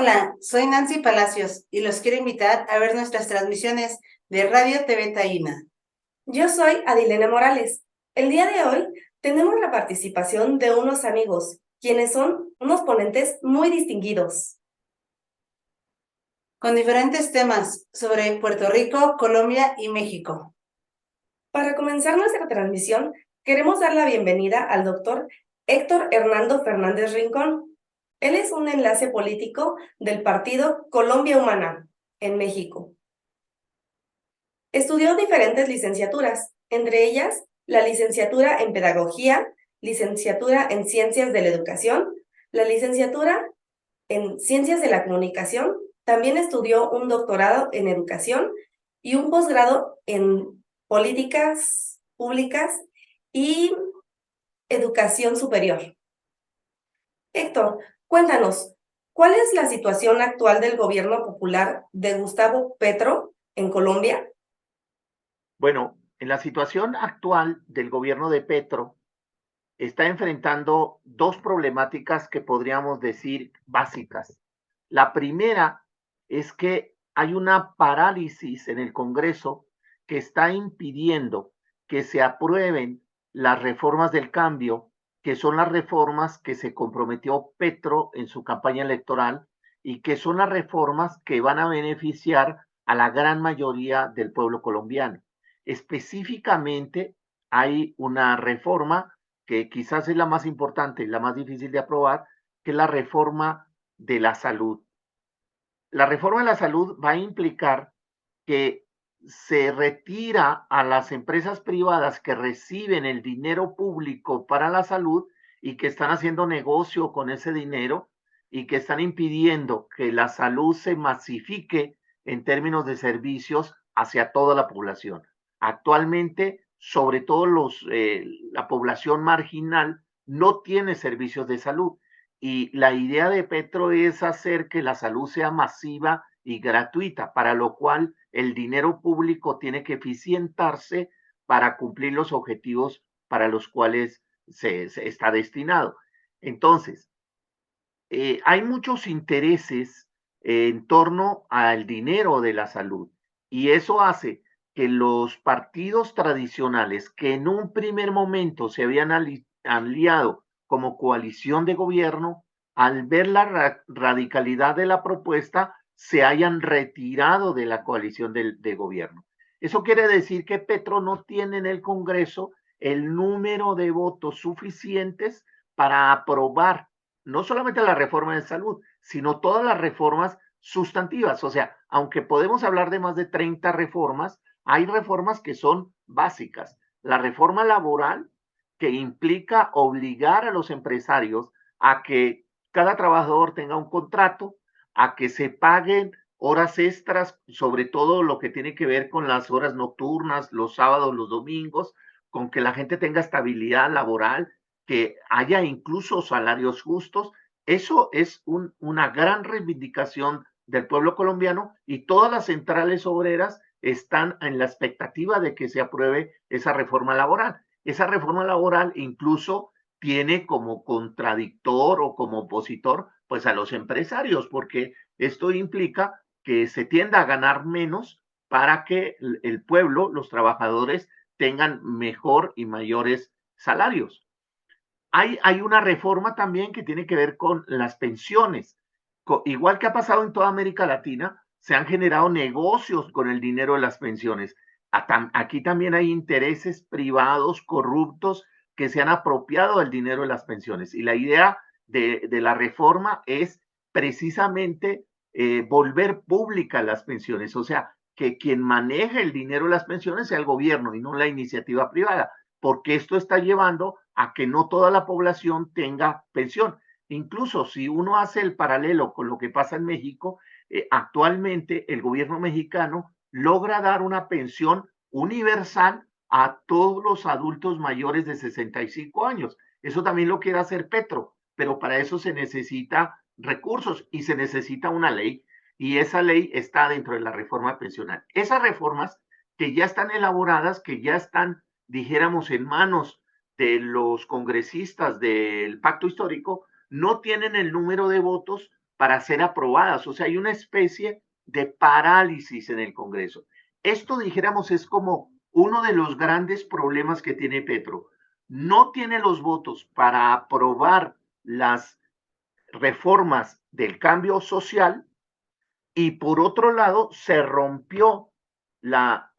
Hola, soy Nancy Palacios y los quiero invitar a ver nuestras transmisiones de Radio TV Taína. Yo soy Adilena Morales. El día de hoy tenemos la participación de unos amigos, quienes son unos ponentes muy distinguidos. Con diferentes temas sobre Puerto Rico, Colombia y México. Para comenzar nuestra transmisión, queremos dar la bienvenida al doctor Héctor Hernando Fernández Rincón. Él es un enlace político del partido Colombia Humana, en México. Estudió diferentes licenciaturas, entre ellas la licenciatura en Pedagogía, licenciatura en Ciencias de la Educación, la licenciatura en Ciencias de la Comunicación. También estudió un doctorado en Educación y un posgrado en Políticas Públicas y Educación Superior. Héctor, cuéntanos, ¿cuál es la situación actual del gobierno popular de Gustavo Petro en Colombia? Bueno, en la situación actual del gobierno de Petro está enfrentando dos problemáticas que podríamos decir básicas. La primera es que hay una parálisis en el Congreso que está impidiendo que se aprueben las reformas del cambio, que son las reformas que se comprometió Petro en su campaña electoral y que son las reformas que van a beneficiar a la gran mayoría del pueblo colombiano. Específicamente, hay una reforma que quizás es la más importante y la más difícil de aprobar, que es la reforma de la salud. La reforma de la salud va a implicar que se retira a las empresas privadas que reciben el dinero público para la salud y que están haciendo negocio con ese dinero y que están impidiendo que la salud se masifique en términos de servicios hacia toda la población. Actualmente, sobre todo la población marginal no tiene servicios de salud y la idea de Petro es hacer que la salud sea masiva y gratuita, para lo cual el dinero público tiene que eficientarse para cumplir los objetivos para los cuales se está destinado. Entonces, hay muchos intereses en torno al dinero de la salud y eso hace que los partidos tradicionales que en un primer momento se habían aliado como coalición de gobierno, al ver la radicalidad de la propuesta, se hayan retirado de la coalición de gobierno. Eso quiere decir que Petro no tiene en el Congreso el número de votos suficientes para aprobar no solamente la reforma de salud, sino todas las reformas sustantivas. O sea, aunque podemos hablar de más de 30 reformas, hay reformas que son básicas. La reforma laboral, que implica obligar a los empresarios a que cada trabajador tenga un contrato, a que se paguen horas extras, sobre todo lo que tiene que ver con las horas nocturnas, los sábados, los domingos, con que la gente tenga estabilidad laboral, que haya incluso salarios justos. Eso es una gran reivindicación del pueblo colombiano y todas las centrales obreras están en la expectativa de que se apruebe esa reforma laboral. Esa reforma laboral incluso tiene como contradictor o como opositor pues a los empresarios, porque esto implica que se tienda a ganar menos para que el pueblo, los trabajadores, tengan mejor y mayores salarios. Hay una reforma también que tiene que ver con las pensiones. Igual que ha pasado en toda América Latina, se han generado negocios con el dinero de las pensiones. Aquí también hay intereses privados corruptos que se han apropiado del dinero de las pensiones. Y la idea de la reforma es precisamente volver públicas las pensiones, o sea, que quien maneja el dinero de las pensiones sea el gobierno y no la iniciativa privada, porque esto está llevando a que no toda la población tenga pensión. Incluso si uno hace el paralelo con lo que pasa en México, actualmente el gobierno mexicano logra dar una pensión universal a todos los adultos mayores de 65 años. Eso también lo quiere hacer Petro, pero para eso se necesita recursos y se necesita una ley, y esa ley está dentro de la reforma pensional. Esas reformas que ya están elaboradas, que ya están, dijéramos, en manos de los congresistas del pacto histórico, no tienen el número de votos para ser aprobadas. O sea, hay una especie de parálisis en el Congreso. Esto, dijéramos, es como uno de los grandes problemas que tiene Petro. No tiene los votos para aprobar las reformas del cambio social y por otro lado se rompió la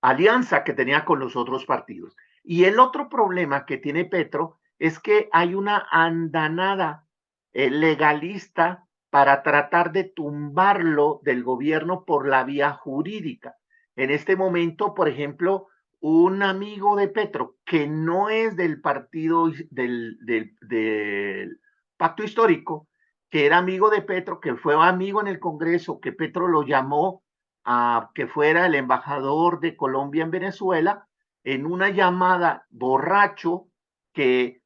alianza que tenía con los otros partidos. Y el otro problema que tiene Petro es que hay una andanada legalista para tratar de tumbarlo del gobierno por la vía jurídica. En este momento, por ejemplo, un amigo de Petro que no es del partido del pacto histórico, que era amigo de Petro, que fue amigo en el Congreso, que Petro lo llamó a que fuera el embajador de Colombia en Venezuela, en una llamada borracho que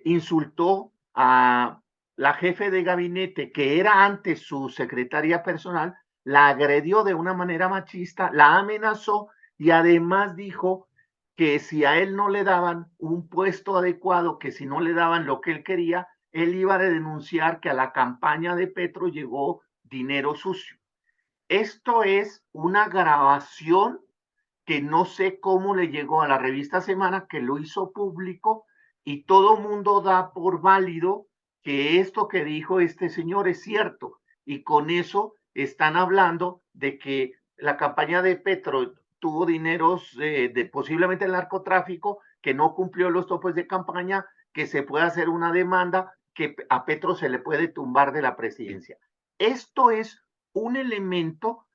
insultó a la jefe de gabinete, que era antes su secretaria personal, la agredió de una manera machista, la amenazó y además dijo que si a él no le daban un puesto adecuado, que si no le daban lo que él quería, él iba a denunciar que a la campaña de Petro llegó dinero sucio. Esto es una grabación que no sé cómo le llegó a la revista Semana, que lo hizo público y todo mundo da por válido que esto que dijo este señor es cierto. Y con eso están hablando de que la campaña de Petro tuvo dineros de posiblemente el narcotráfico, que no cumplió los topes de campaña, que se puede hacer una demanda, que a Petro se le puede tumbar de la presidencia. Esto es un elemento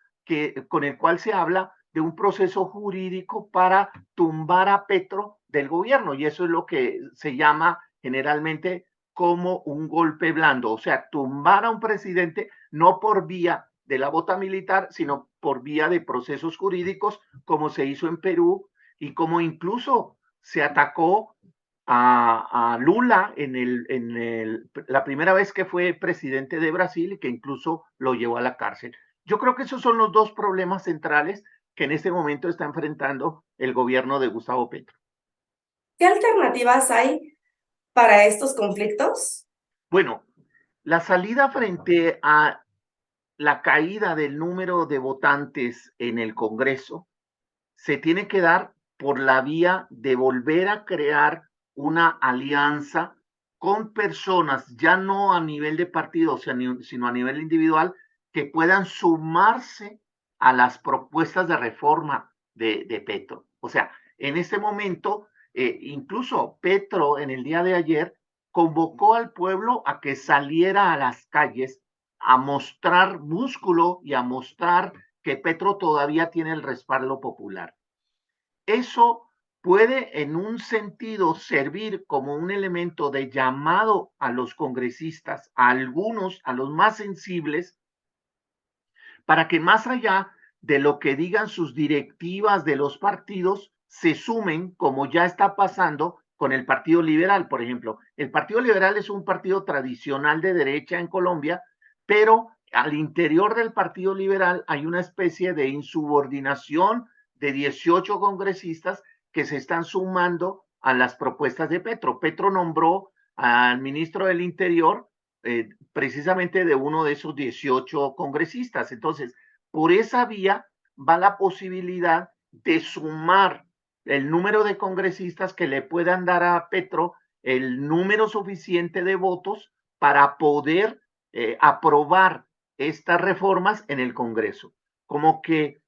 con el cual se habla de un proceso jurídico para tumbar a Petro del gobierno, y eso es lo que se llama generalmente como un golpe blando, o sea, tumbar a un presidente no por vía de la bota militar, sino por vía de procesos jurídicos, como se hizo en Perú y como incluso se atacó a Lula la primera vez que fue presidente de Brasil y que incluso lo llevó a la cárcel. Yo creo que esos son los dos problemas centrales que en este momento está enfrentando el gobierno de Gustavo Petro. ¿Qué alternativas hay para estos conflictos? Bueno, la salida frente a la caída del número de votantes en el Congreso se tiene que dar por la vía de volver a crear una alianza con personas, ya no a nivel de partido, sino a nivel individual, que puedan sumarse a las propuestas de reforma de Petro. O sea, en este momento, incluso Petro en el día de ayer convocó al pueblo a que saliera a las calles a mostrar músculo y a mostrar que Petro todavía tiene el respaldo popular. Eso puede en un sentido servir como un elemento de llamado a los congresistas, a algunos, a los más sensibles, para que más allá de lo que digan sus directivas de los partidos, se sumen, como ya está pasando con el Partido Liberal, por ejemplo. El Partido Liberal es un partido tradicional de derecha en Colombia, pero al interior del Partido Liberal hay una especie de insubordinación de 18 congresistas que se están sumando a las propuestas de Petro. Petro nombró al ministro del Interior precisamente de uno de esos 18 congresistas. Entonces, por esa vía va la posibilidad de sumar el número de congresistas que le puedan dar a Petro el número suficiente de votos para poder aprobar estas reformas en el Congreso. Como que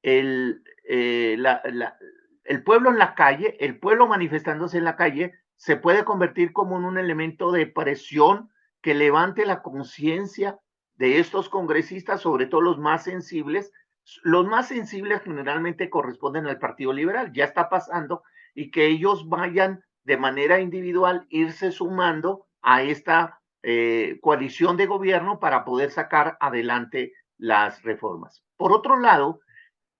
el, el pueblo en la calle, el pueblo manifestándose en la calle, se puede convertir como en un elemento de presión que levante la conciencia de estos congresistas, sobre todo los más sensibles. Los más sensibles generalmente corresponden al Partido Liberal, ya está pasando, y que ellos vayan de manera individual, irse sumando a esta coalición de gobierno para poder sacar adelante las reformas. Por otro lado,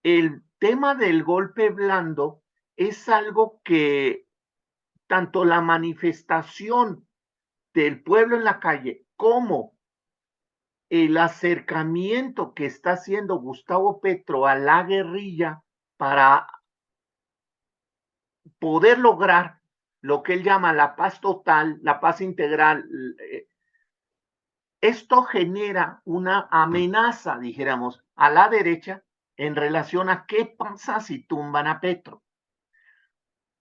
el tema del golpe blando es algo que tanto la manifestación del pueblo en la calle como el acercamiento que está haciendo Gustavo Petro a la guerrilla para poder lograr lo que él llama la paz total, la paz integral, Esto genera una amenaza, dijéramos, a la derecha en relación a qué pasa si tumban a Petro.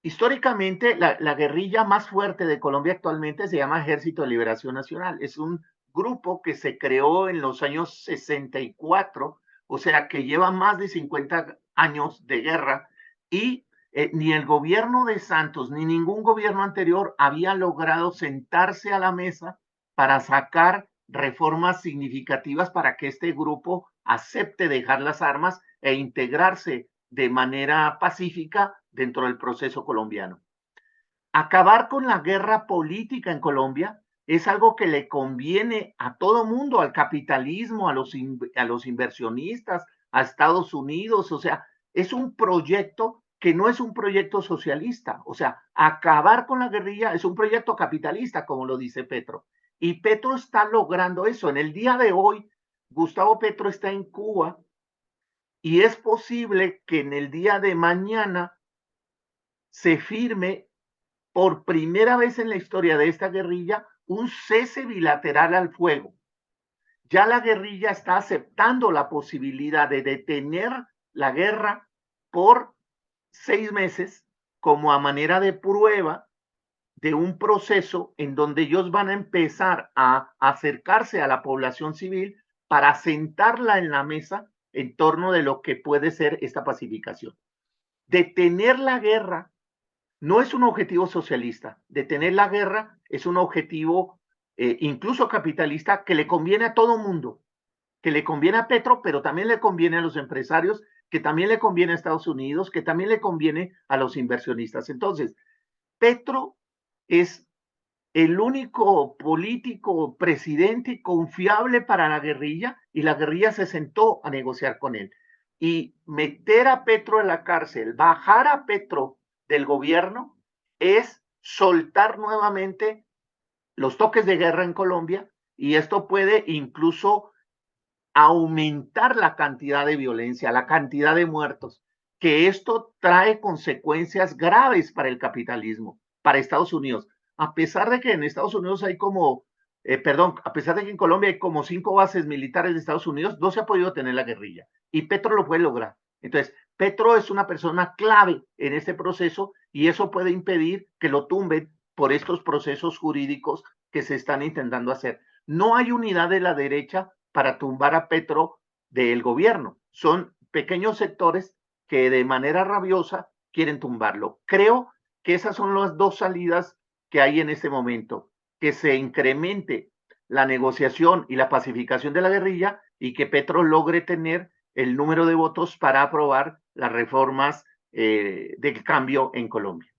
Históricamente, la guerrilla más fuerte de Colombia actualmente se llama Ejército de Liberación Nacional. Es un grupo que se creó en los años 64, o sea, que lleva más de 50 años de guerra, y ni el gobierno de Santos ni ningún gobierno anterior había logrado sentarse a la mesa para sacar reformas significativas para que este grupo acepte dejar las armas e integrarse de manera pacífica dentro del proceso colombiano. Acabar con la guerra política en Colombia es algo que le conviene a todo mundo, al capitalismo, a los inversionistas, a Estados Unidos, o sea, es un proyecto que no es un proyecto socialista, o sea, acabar con la guerrilla es un proyecto capitalista, como lo dice Petro. Y Petro está logrando eso. En el día de hoy, Gustavo Petro está en Cuba y es posible que en el día de mañana se firme por primera vez en la historia de esta guerrilla un cese bilateral al fuego. Ya la guerrilla está aceptando la posibilidad de detener la guerra por 6 meses como a manera de prueba de un proceso en donde ellos van a empezar a acercarse a la población civil para sentarla en la mesa en torno de lo que puede ser esta pacificación. Detener la guerra no es un objetivo socialista. Detener la guerra es un objetivo incluso capitalista que le conviene a todo mundo, que le conviene a Petro, pero también le conviene a los empresarios, que también le conviene a Estados Unidos, que también le conviene a los inversionistas. Entonces, Petro es el único político presidente confiable para la guerrilla y la guerrilla se sentó a negociar con él. Y meter a Petro en la cárcel, bajar a Petro del gobierno, es soltar nuevamente los toques de guerra en Colombia y esto puede incluso aumentar la cantidad de violencia, la cantidad de muertos, que esto trae consecuencias graves para el capitalismo, para Estados Unidos. A pesar de que en Estados Unidos hay a pesar de que en Colombia hay como 5 bases militares de Estados Unidos, no se ha podido tener la guerrilla y Petro lo puede lograr. Entonces, Petro es una persona clave en este proceso y eso puede impedir que lo tumben por estos procesos jurídicos que se están intentando hacer. No hay unidad de la derecha para tumbar a Petro del gobierno. Son pequeños sectores que de manera rabiosa quieren tumbarlo. Creo que esas son las dos salidas que hay en este momento, que se incremente la negociación y la pacificación de la guerrilla y que Petro logre tener el número de votos para aprobar las reformas del cambio en Colombia.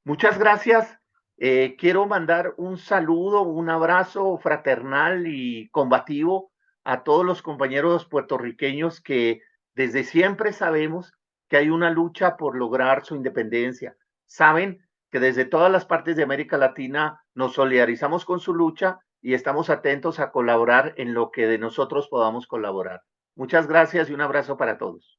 Muchas gracias. Quiero mandar un saludo, un abrazo fraternal y combativo a todos los compañeros puertorriqueños que desde siempre sabemos que hay una lucha por lograr su independencia. Saben que desde todas las partes de América Latina nos solidarizamos con su lucha y estamos atentos a colaborar en lo que de nosotros podamos colaborar. Muchas gracias y un abrazo para todos.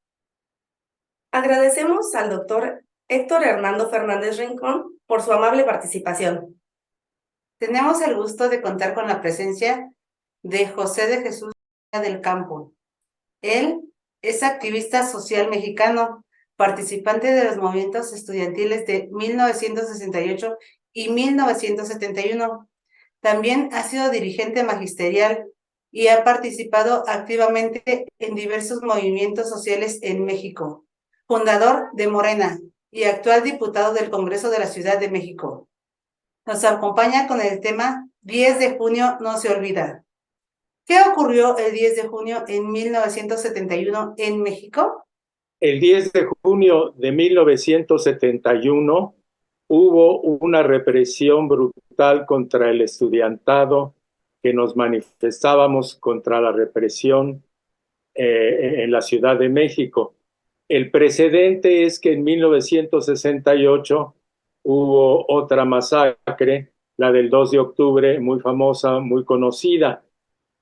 Agradecemos al doctor Héctor Hernando Fernández Rincón por su amable participación. Tenemos el gusto de contar con la presencia de José de Jesús del Campo. Él es activista social mexicano, participante de los movimientos estudiantiles de 1968 y 1971. También ha sido dirigente magisterial y ha participado activamente en diversos movimientos sociales en México. Fundador de Morena y actual diputado del Congreso de la Ciudad de México. Nos acompaña con el tema 10 de junio no se olvida. ¿Qué ocurrió el 10 de junio en 1971 en México? El 10 de junio de 1971 hubo una represión brutal contra el estudiantado, que nos manifestábamos contra la represión en la Ciudad de México. El precedente es que en 1968 hubo otra masacre, la del 2 de octubre, muy famosa, muy conocida,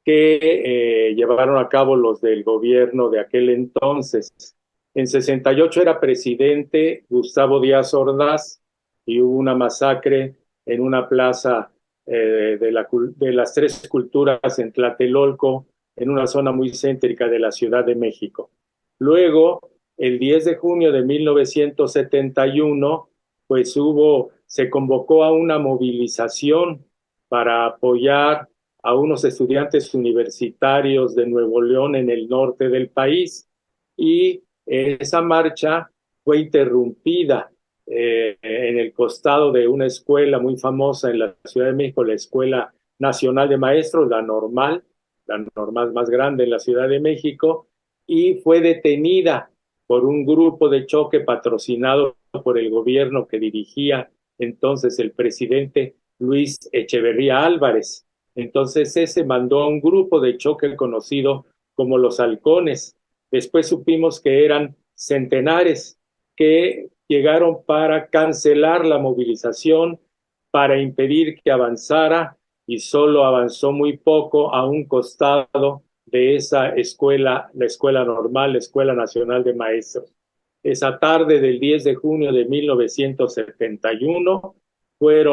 que llevaron a cabo los del gobierno de aquel entonces. En 68 era presidente Gustavo Díaz Ordaz y hubo una masacre en una plaza de las tres culturas en Tlatelolco, en una zona muy céntrica de la Ciudad de México. Luego, el 10 de junio de 1971, pues se convocó a una movilización para apoyar a unos estudiantes universitarios de Nuevo León en el norte del país, y esa marcha fue interrumpida en el costado de una escuela muy famosa en la Ciudad de México, la Escuela Nacional de Maestros, la normal más grande en la Ciudad de México, y fue detenida por un grupo de choque patrocinado por el gobierno que dirigía entonces el presidente Luis Echeverría Álvarez. Entonces ese mandó a un grupo de choque conocido como los Halcones. Después supimos que eran centenares que llegaron para cancelar la movilización, para impedir que avanzara, y solo avanzó muy poco a un costado de esa escuela, la escuela normal, la Escuela Nacional de Maestros. Esa tarde del 10 de junio de 1971 fue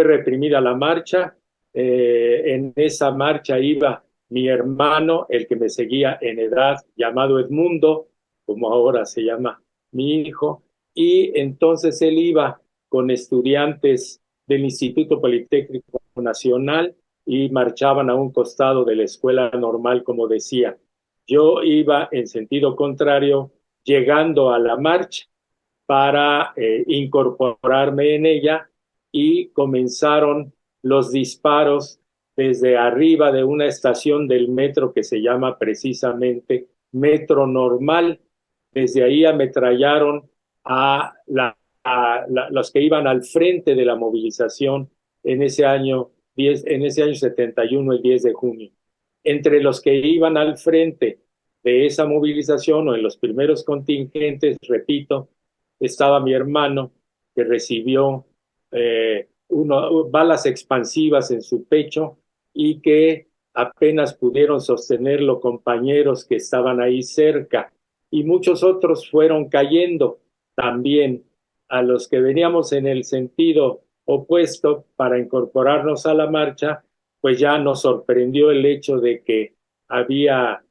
reprimida la marcha. En esa marcha iba mi hermano, el que me seguía en edad, llamado Edmundo, como ahora se llama mi hijo, y entonces él iba con estudiantes del Instituto Politécnico Nacional y marchaban a un costado de la escuela normal, como decía. Yo iba en sentido contrario, llegando a la marcha para incorporarme en ella, y comenzaron los disparos desde arriba de una estación del metro que se llama precisamente Metro Normal. Desde ahí ametrallaron a los que iban al frente de la movilización en ese año 71, el 10 de junio. Entre los que iban al frente de esa movilización, o en los primeros contingentes, repito, estaba mi hermano, que recibió balas expansivas en su pecho, y que apenas pudieron sostenerlo compañeros que estaban ahí cerca, y muchos otros fueron cayendo también. A los que veníamos en el sentido opuesto para incorporarnos a la marcha, pues ya nos sorprendió el hecho de que había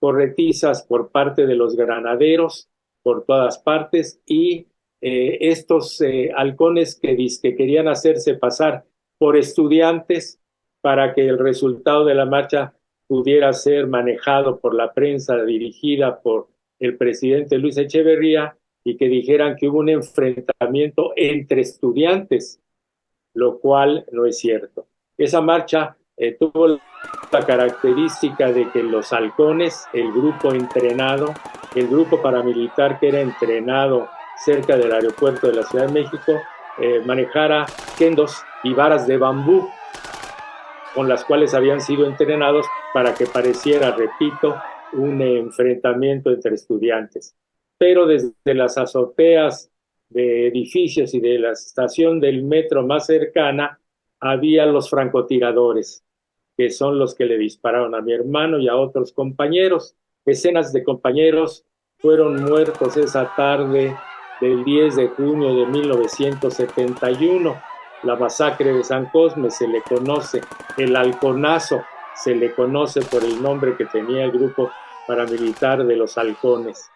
corretizas por parte de los granaderos por todas partes, y estos halcones que querían hacerse pasar por estudiantes para que el resultado de la marcha pudiera ser manejado por la prensa dirigida por el presidente Luis Echeverría, y que dijeran que hubo un enfrentamiento entre estudiantes, lo cual no es cierto. Esa marcha tuvo la característica de que los halcones, el grupo entrenado, el grupo paramilitar que era entrenado cerca del aeropuerto de la Ciudad de México, manejara kendos y varas de bambú con las cuales habían sido entrenados para que pareciera, repito, un enfrentamiento entre estudiantes. Pero desde las azoteas de edificios y de la estación del metro más cercana había los francotiradores, que son los que le dispararon a mi hermano y a otros compañeros. Decenas de compañeros fueron muertos esa tarde del 10 de junio de 1971. La masacre de San Cosme se le conoce, el halconazo se le conoce por el nombre que tenía el grupo paramilitar de los halcones.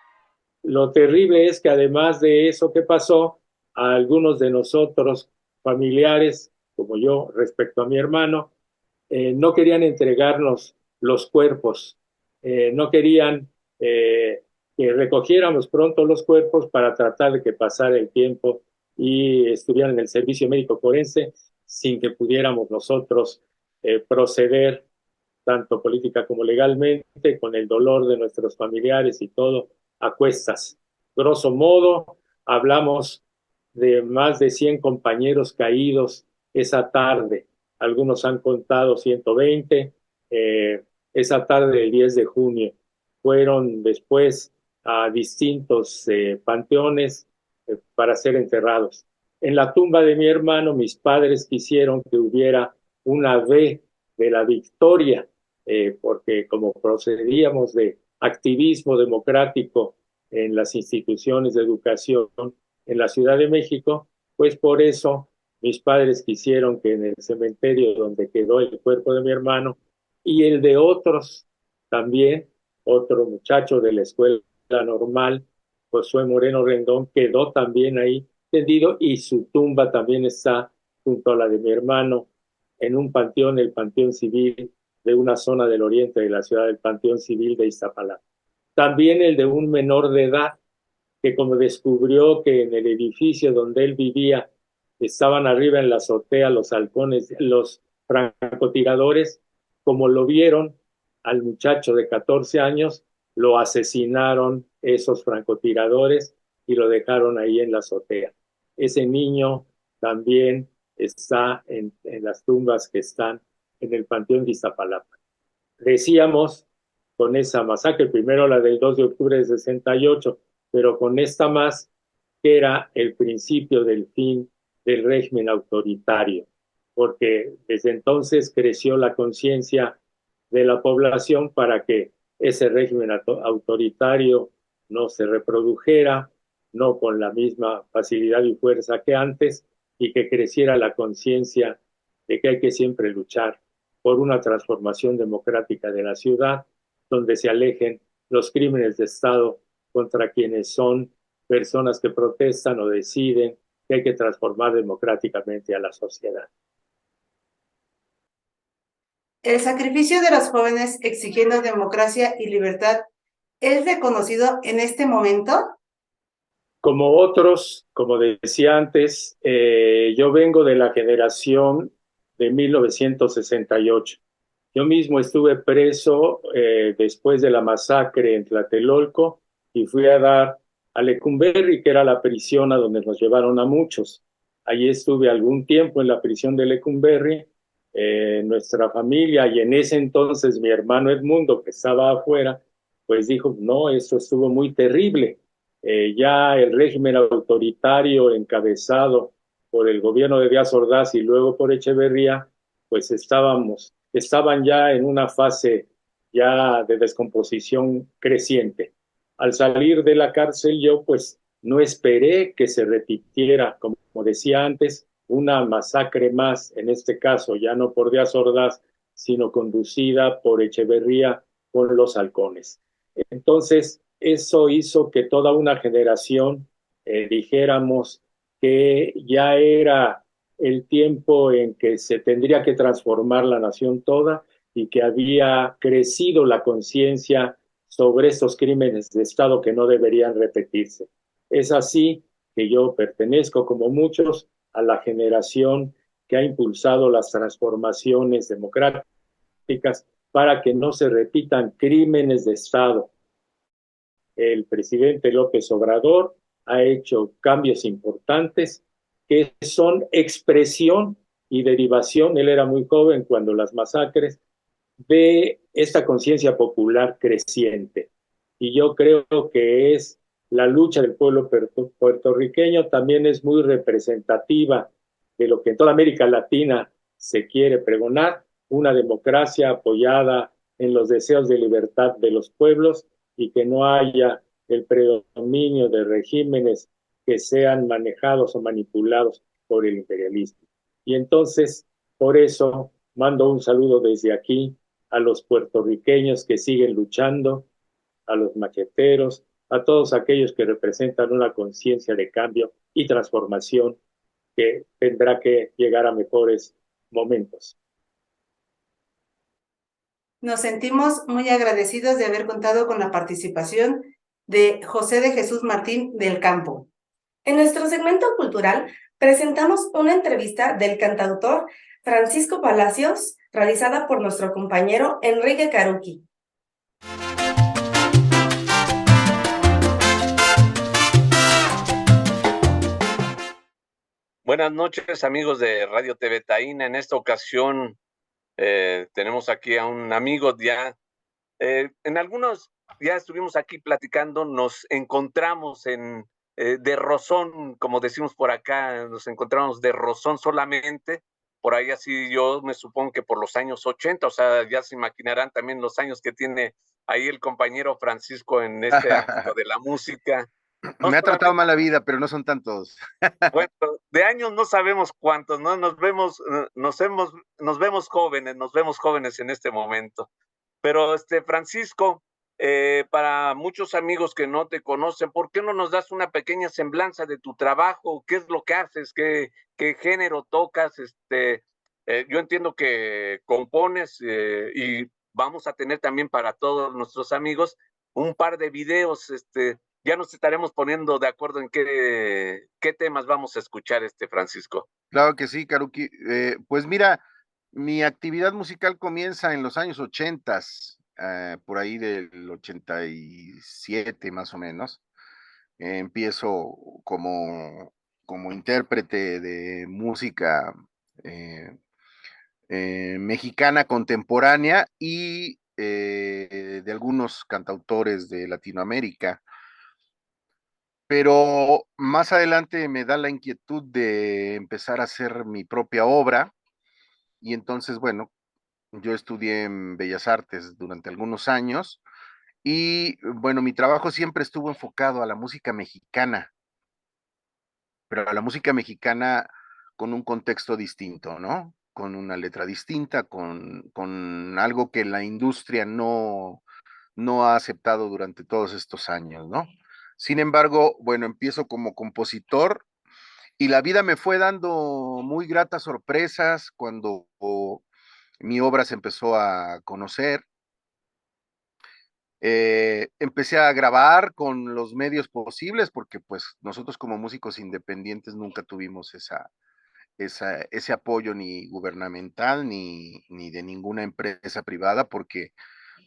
Lo terrible es que además de eso que pasó, a algunos de nosotros, familiares, como yo, respecto a mi hermano, no querían entregarnos los cuerpos, no querían que recogiéramos pronto los cuerpos para tratar de que pasara el tiempo y estuvieran en el servicio médico forense sin que pudiéramos nosotros proceder, tanto política como legalmente, con el dolor de nuestros familiares y todo, a cuestas. Grosso modo, hablamos de más de 100 compañeros caídos esa tarde. Algunos han contado 120. Esa tarde del 10 de junio fueron después a distintos panteones para ser enterrados. En la tumba de mi hermano, mis padres quisieron que hubiera una V de la victoria, porque como procedíamos de activismo democrático en las instituciones de educación en la Ciudad de México, pues por eso mis padres quisieron que en el cementerio donde quedó el cuerpo de mi hermano y el de otros también, otro muchacho de la escuela normal, Josué Moreno Rendón, quedó también ahí tendido y su tumba también está junto a la de mi hermano en un panteón, el Panteón Civil de una zona del oriente de la ciudad, del Panteón Civil de Iztapalapa. También el de un menor de edad que como descubrió que en el edificio donde él vivía estaban arriba en la azotea los halcones, los francotiradores, como lo vieron al muchacho de 14 años, lo asesinaron esos francotiradores y lo dejaron ahí en la azotea. Ese niño también está en las tumbas que están en el Panteón de Iztapalapa. Decíamos con esa masacre, primero la del 2 de octubre de 68, pero con esta más, que era el principio del fin del régimen autoritario, porque desde entonces creció la conciencia de la población para que ese régimen autoritario no se reprodujera, no con la misma facilidad y fuerza que antes, y que creciera la conciencia de que hay que siempre luchar por una transformación democrática de la ciudad, donde se alejen los crímenes de Estado contra quienes son personas que protestan o deciden que hay que transformar democráticamente a la sociedad. El sacrificio de los jóvenes exigiendo democracia y libertad es reconocido en este momento. Como otros, como decía antes, yo vengo de la generación de 1968. Yo mismo estuve preso después de la masacre en Tlatelolco y fui a dar a Lecumberri, que era la prisión a donde nos llevaron a muchos. Allí estuve algún tiempo en la prisión de Lecumberri, nuestra familia, y en ese entonces mi hermano Edmundo, que estaba afuera, pues dijo, no, esto estuvo muy terrible. Ya el régimen autoritario encabezado por el gobierno de Díaz Ordaz y luego por Echeverría, pues estaban ya en una fase ya de descomposición creciente. Al salir de la cárcel yo pues no esperé que se repitiera, como decía antes, una masacre más, en este caso ya no por Díaz Ordaz, sino conducida por Echeverría con los halcones. Entonces, eso hizo que toda una generación dijéramos que ya era el tiempo en que se tendría que transformar la nación toda y que había crecido la conciencia sobre estos crímenes de Estado que no deberían repetirse. Es así que yo pertenezco, como muchos, a la generación que ha impulsado las transformaciones democráticas para que no se repitan crímenes de Estado. El presidente López Obrador ha hecho cambios importantes que son expresión y derivación, él era muy joven cuando las masacres, de esta conciencia popular creciente. Y yo creo que es la lucha del pueblo puertorriqueño, también es muy representativa de lo que en toda América Latina se quiere pregonar, una democracia apoyada en los deseos de libertad de los pueblos y que no haya el predominio de regímenes que sean manejados o manipulados por el imperialismo. Y entonces, por eso, mando un saludo desde aquí a los puertorriqueños que siguen luchando, a los macheteros, a todos aquellos que representan una conciencia de cambio y transformación que tendrá que llegar a mejores momentos. Nos sentimos muy agradecidos de haber contado con la participación de José de Jesús Martín del Campo. En nuestro segmento cultural presentamos una entrevista del cantautor Francisco Palacios, realizada por nuestro compañero Enrique Caruqui. Buenas noches, amigos de Radio TV Taína. En esta ocasión tenemos aquí a un amigo ya. En algunos ya estuvimos aquí platicando, nos encontramos de rozón, como decimos por acá, nos encontramos de rozón solamente. Por ahí así yo me supongo que por los años 80, o sea, ya se imaginarán también los años que tiene ahí el compañero Francisco en este ámbito de la música. No Me ha tratado solamente, mal la vida, pero no son tantos. bueno, de años no sabemos cuántos, ¿no? Nos vemos jóvenes en este momento. Pero, Francisco, para muchos amigos que no te conocen, ¿por qué no nos das una pequeña semblanza de tu trabajo? ¿Qué es lo que haces? ¿Qué género tocas? Yo entiendo que compones y vamos a tener también para todos nuestros amigos un par de videos. Ya nos estaremos poniendo de acuerdo en qué temas vamos a escuchar, Francisco. Claro que sí, Karuki. Pues mira, mi actividad musical comienza en los años 80, por ahí del 87 más o menos. Empiezo como intérprete de música eh, mexicana contemporánea y de algunos cantautores de Latinoamérica. Pero más adelante me da la inquietud de empezar a hacer mi propia obra y entonces, bueno, yo estudié en Bellas Artes durante algunos años y bueno, mi trabajo siempre estuvo enfocado a la música mexicana, pero a la música mexicana con un contexto distinto, ¿no? Con una letra distinta, con algo que la industria no ha aceptado durante todos estos años, ¿no? Sin embargo, bueno, empiezo como compositor y la vida me fue dando muy gratas sorpresas cuando mi obra se empezó a conocer. Empecé a grabar con los medios posibles porque pues nosotros como músicos independientes nunca tuvimos ese apoyo ni gubernamental ni de ninguna empresa privada porque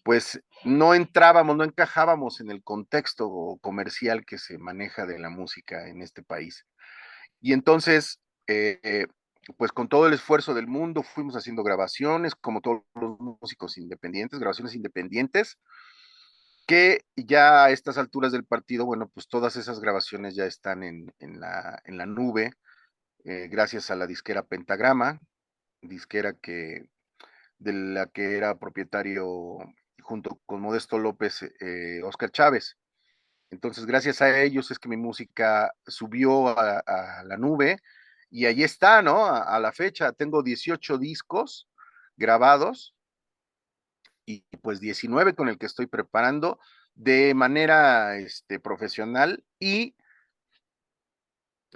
pues no entrábamos, no encajábamos en el contexto comercial que se maneja de la música en este país. Y entonces, pues con todo el esfuerzo del mundo fuimos haciendo grabaciones, como todos los músicos independientes, grabaciones independientes, que ya a estas alturas del partido, bueno, pues todas esas grabaciones ya están en la nube, gracias a la disquera Pentagrama, disquera de la que era propietario junto con Modesto López, Oscar Chávez. Entonces, gracias a ellos es que mi música subió a la nube y ahí está, ¿no? A la fecha tengo 18 discos grabados y pues 19 con el que estoy preparando de manera profesional y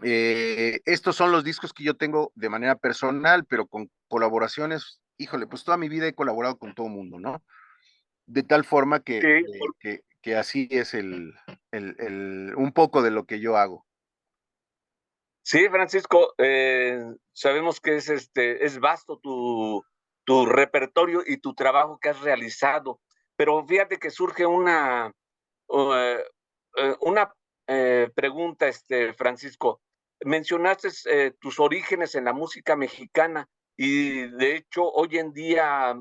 estos son los discos que yo tengo de manera personal, pero con colaboraciones, híjole, pues toda mi vida he colaborado con todo el mundo, ¿no? De tal forma Sí, que así es un poco de lo que yo hago. sí, Francisco, sabemos que es vasto tu repertorio y tu trabajo que has realizado, pero fíjate que surge eh, una pregunta, Francisco. Mencionaste tus orígenes en la música mexicana y de hecho hoy en día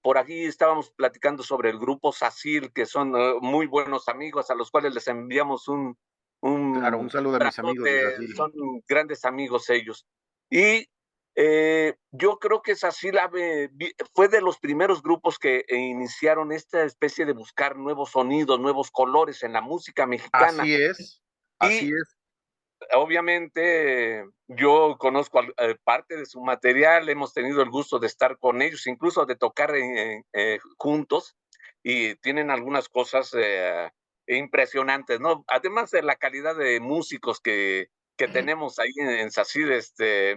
por aquí estábamos platicando sobre el grupo Sacil, que son muy buenos amigos a los cuales les enviamos Claro, un un saludo a mis amigos de abrazote, Sacil. son grandes amigos ellos. Y yo creo que Sacil fue de los primeros grupos que iniciaron esta especie de buscar nuevos sonidos, nuevos colores en la música mexicana. Así es, así Y es. obviamente yo conozco parte de su material, hemos tenido el gusto de estar con ellos, incluso de tocar juntos, y tienen algunas cosas impresionantes, ¿no? Además de la calidad de músicos que tenemos ahí en SACIR,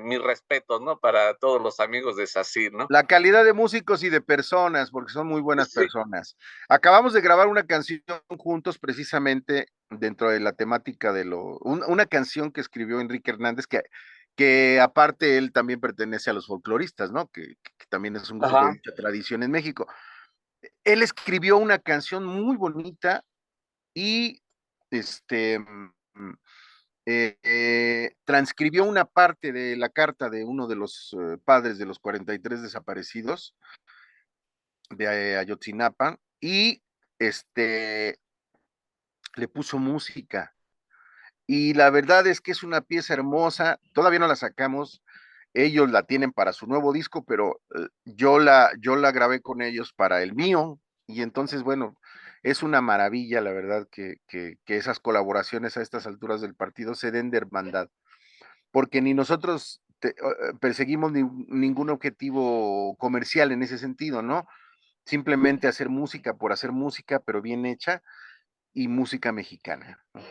mis respetos, ¿no? Para todos los amigos de SACIR, ¿no? La calidad de músicos y de personas, porque son muy buenas Sí, personas. Acabamos de grabar una canción juntos precisamente dentro de la temática una canción que escribió Enrique Hernández, que aparte él también pertenece a los folcloristas, ¿no? Que también es un grupo de ajá. mucha tradición en México. Él escribió una canción muy bonita y transcribió una parte de la carta de uno de los padres de los 43 desaparecidos de Ayotzinapa y le puso música. Y la verdad es que es una pieza hermosa, todavía no la sacamos, ellos la tienen para su nuevo disco, pero yo la grabé con ellos para el mío, y entonces, bueno, es una maravilla, la verdad, que esas colaboraciones a estas alturas del partido se den de hermandad, porque ni nosotros perseguimos ningún objetivo comercial en ese sentido, ¿no? Simplemente hacer música por hacer música, pero bien hecha y música mexicana, ¿no?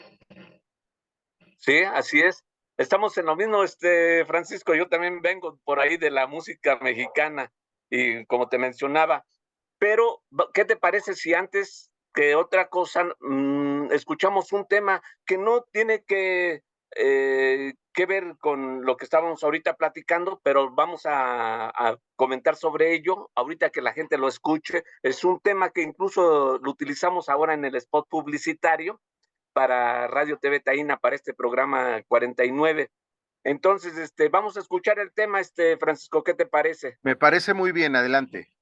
Sí, así es. Estamos en lo mismo, Francisco. Yo también vengo por ahí de la música mexicana y como te mencionaba, pero ¿qué te parece si antes que otra cosa escuchamos un tema que no tiene que ver con lo que estábamos ahorita platicando, pero vamos a comentar sobre ello ahorita que la gente lo escuche? Es un tema que incluso lo utilizamos ahora en el spot publicitario para Radio TV Taína, para este programa 49. Entonces, vamos a escuchar el tema, Francisco, ¿qué te parece? Me parece muy bien, adelante.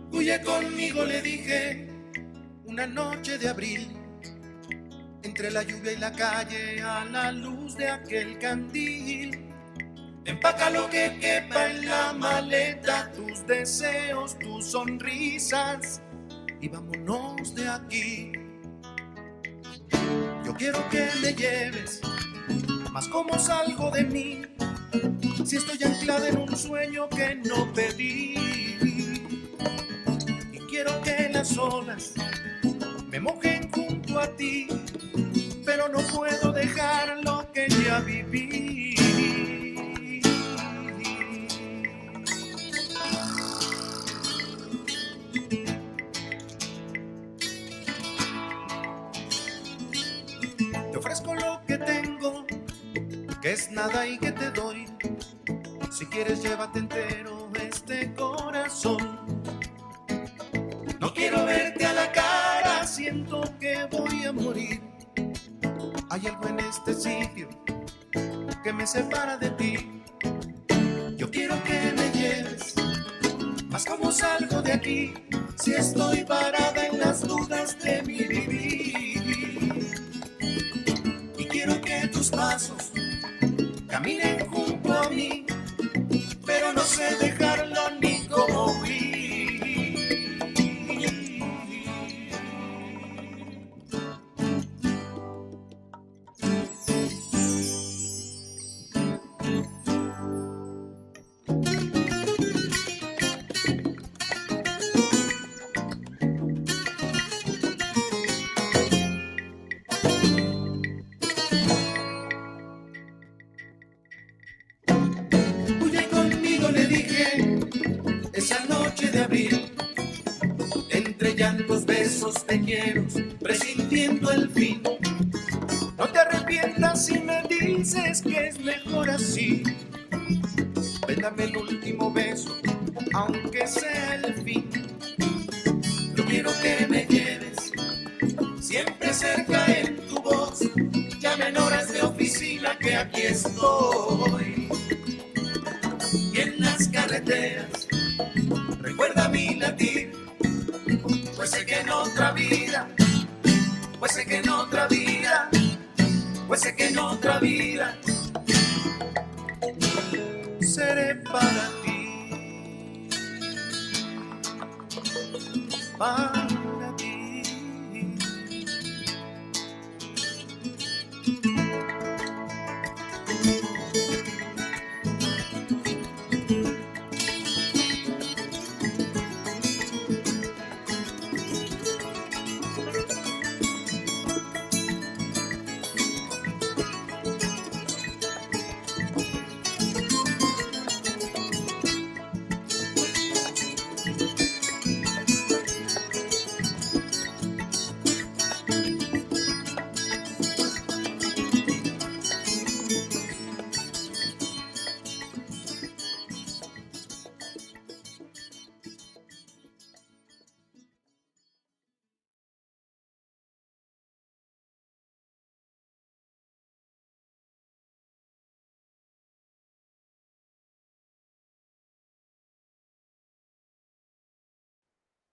Huye conmigo, le dije, una noche de abril, entre la lluvia y la calle, a la luz de aquel candil. Empaca lo que quepa en la maleta, tus deseos, tus sonrisas, y vámonos de aquí. Yo quiero que me lleves, mas ¿cómo salgo de mí? Si estoy anclada en un sueño que no pedí. Y quiero que las olas me mojen junto a ti, pero no puedo dejar lo que ya viví. Te ofrezco lo que tengo, que es nada y que te doy. Si quieres, llévate entero este corazón. No quiero verte a la cara, siento que voy a morir. Hay algo en este sitio que me separa de ti. Yo quiero que me lleves, mas ¿cómo salgo de aquí? Si estoy parada en las dudas de mi vivir. Y quiero que tus pasos caminen junto a mí, pero no sé dejarlo ni cómo huir. Huye conmigo, le dije, esa noche de abril, entre llantos, besos, te quiero, presintiendo el fin. No te arrepientas si me dices que es mejor así. Ven, dame el último beso, aunque sea el fin. Yo quiero que me lleves, siempre cerca en tu voz. Llamen horas de oficina que aquí estoy. Y en las carreteras recuerda mi latir, pues sé que en otra vida, pues sé que en otra vida, pues sé que en otra vida seré para ti, para ti.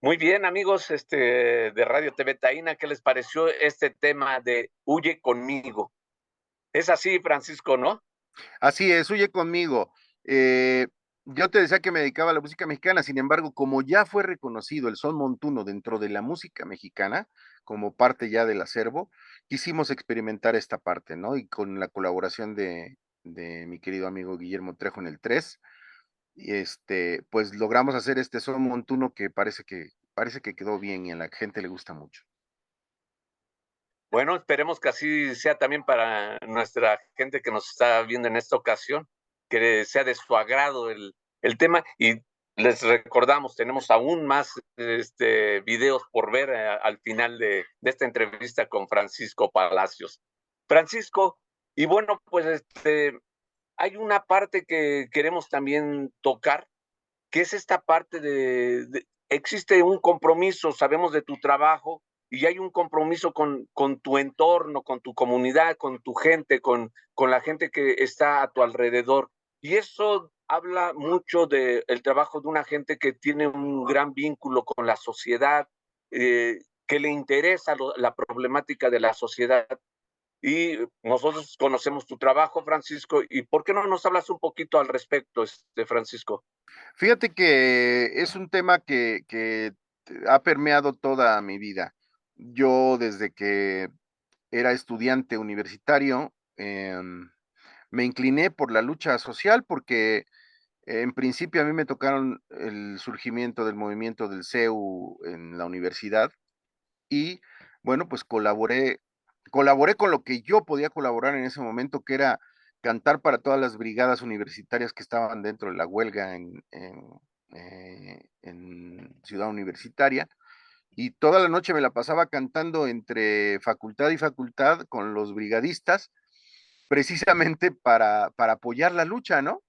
Muy bien, amigos, de Radio TV Taína, ¿qué les pareció este tema de Huye conmigo? Es así, Francisco, ¿no? Así es, huye conmigo. Yo te decía que me dedicaba a la música mexicana, sin embargo, como ya fue reconocido el son montuno dentro de la música mexicana, como parte ya del acervo, quisimos experimentar esta parte, ¿no? Y con la colaboración de mi querido amigo Guillermo Trejo en el 3, pues logramos hacer este son montuno que parece que quedó bien y a la gente le gusta mucho. Bueno, esperemos que así sea también para nuestra gente que nos está viendo en esta ocasión, que sea de su agrado el tema. Y les recordamos, tenemos aún más videos por ver al final de esta entrevista con Francisco Palacios. Francisco, y bueno, pues hay una parte que queremos también tocar, que es esta parte existe un compromiso, sabemos de tu trabajo, y hay un compromiso con tu entorno, con tu comunidad, con tu gente, con la gente que está a tu alrededor. Y eso habla mucho del trabajo de una gente que tiene un gran vínculo con la sociedad, que le interesa la problemática de la sociedad. Y nosotros conocemos tu trabajo, Francisco, y ¿por qué no nos hablas un poquito al respecto, Francisco? Fíjate que es un tema que ha permeado toda mi vida. Yo desde que era estudiante universitario, me incliné por la lucha social porque en principio a mí me tocaron el surgimiento del movimiento del CEU en la universidad y bueno, pues colaboré con lo que yo podía colaborar en ese momento, que era cantar para todas las brigadas universitarias que estaban dentro de la huelga en Ciudad Universitaria. Y toda la noche me la pasaba cantando entre facultad y facultad con los brigadistas, precisamente para apoyar la lucha, ¿no?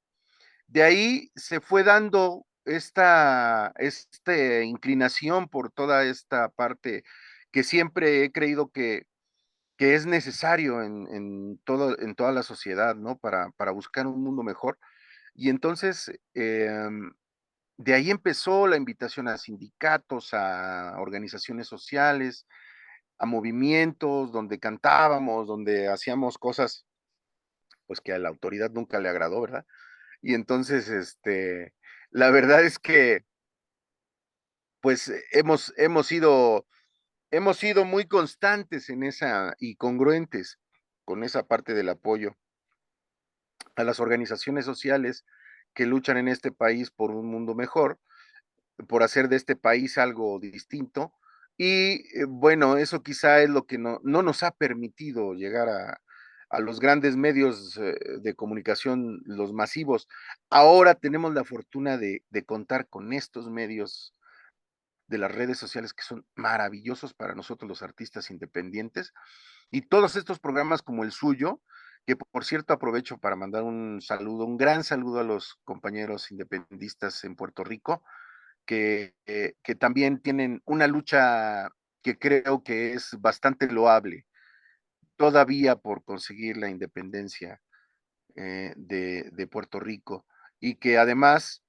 De ahí se fue dando esta inclinación por toda esta parte que siempre he creído que es necesario en toda la sociedad, ¿no? Para buscar un mundo mejor. Y entonces, de ahí empezó la invitación a sindicatos, a organizaciones sociales, a movimientos donde cantábamos, donde hacíamos cosas, pues que a la autoridad nunca le agradó, ¿verdad? Y entonces, la verdad es que, pues, hemos sido muy constantes en esa y congruentes con esa parte del apoyo a las organizaciones sociales que luchan en este país por un mundo mejor, por hacer de este país algo distinto. Y bueno, eso quizá es lo que no nos ha permitido llegar a los grandes medios de comunicación, los masivos. Ahora tenemos la fortuna de contar con estos medios de las redes sociales que son maravillosos para nosotros los artistas independientes y todos estos programas como el suyo, que por cierto aprovecho para mandar un saludo, un gran saludo a los compañeros independistas en Puerto Rico, que también tienen una lucha que creo que es bastante loable todavía por conseguir la independencia de Puerto Rico y que además,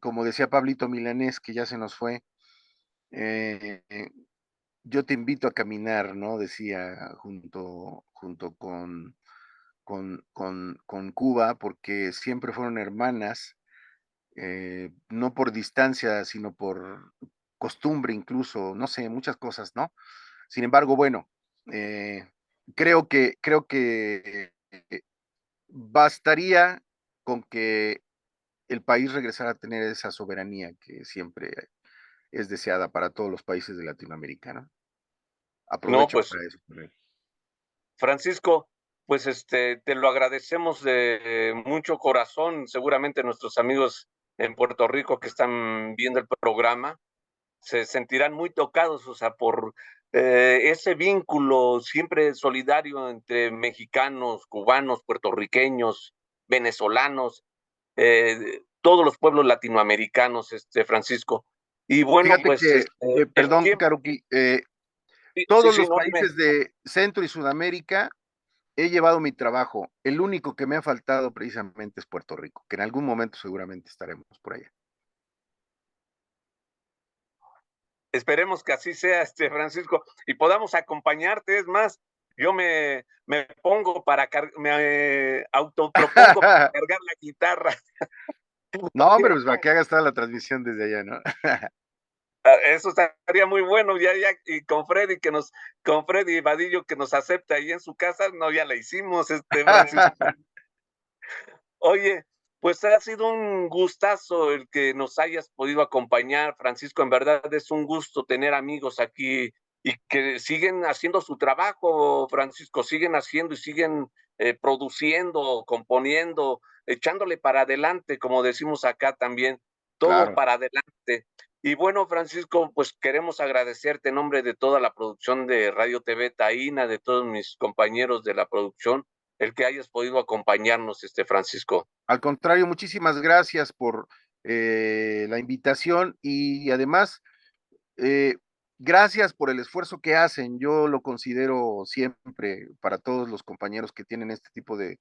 como decía Pablito Milanés, que ya se nos fue, eh, yo te invito a caminar, ¿no? Decía junto con Cuba, porque siempre fueron hermanas, no por distancia, sino por costumbre incluso, no sé, muchas cosas, ¿no? Sin embargo, bueno, eh, creo que bastaría con que el país regresara a tener esa soberanía que siempre es deseada para todos los países de Latinoamérica, ¿no? No, Aprovecho pues para eso. Francisco, pues te lo agradecemos de mucho corazón. Seguramente nuestros amigos en Puerto Rico que están viendo el programa se sentirán muy tocados, o sea, por ese vínculo siempre solidario entre mexicanos, cubanos, puertorriqueños, venezolanos, todos los pueblos latinoamericanos, Francisco. Y bueno, Fíjate pues que, el perdón, tiempo, Karuki, sí, sí, todos sí, los no dime. países de Centro y Sudamérica he llevado mi trabajo. El único que me ha faltado precisamente es Puerto Rico, que en algún momento seguramente estaremos por allá. Esperemos que así sea, Francisco, y podamos acompañarte. Es más, yo me pongo para me autopropongo para cargar la guitarra. No, hombre, pues para que hagas toda la transmisión desde allá, ¿no? Eso estaría muy bueno, ya, y con Freddy Vadillo que nos acepta ahí en su casa, no, ya la hicimos, Francisco. Oye, pues ha sido un gustazo el que nos hayas podido acompañar, Francisco. En verdad es un gusto tener amigos aquí y que siguen haciendo su trabajo, Francisco, siguen haciendo y siguen produciendo, componiendo, echándole para adelante, como decimos acá también, todo Claro. para adelante. Y bueno, Francisco, pues queremos agradecerte en nombre de toda la producción de Radio TV Taína, de todos mis compañeros de la producción, el que hayas podido acompañarnos, Francisco. Al contrario, muchísimas gracias por la invitación y además, gracias por el esfuerzo que hacen. Yo lo considero siempre para todos los compañeros que tienen este tipo de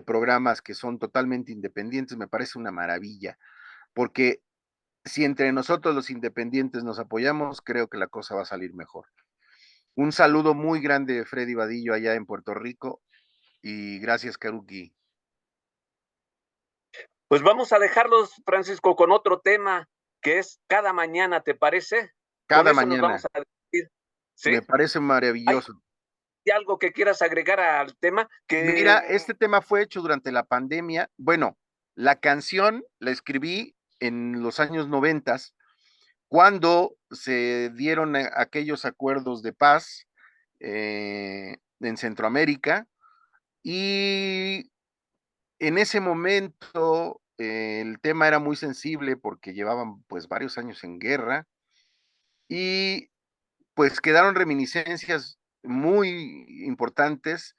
programas que son totalmente independientes, me parece una maravilla, porque si entre nosotros los independientes nos apoyamos, creo que la cosa va a salir mejor. Un saludo muy grande, Freddy Vadillo, allá en Puerto Rico, y gracias, Karuki. Pues vamos a dejarlos, Francisco, con otro tema que es cada mañana, ¿te parece? Con Cada eso nos mañana. vamos a despedir. ¿Sí? Me parece maravilloso. ¿Hay algo que quieras agregar al tema? Mira, este tema fue hecho durante la pandemia. Bueno, la canción la escribí en los años 90, cuando se dieron aquellos acuerdos de paz en Centroamérica, y en ese momento el tema era muy sensible porque llevaban pues varios años en guerra y pues quedaron reminiscencias muy importantes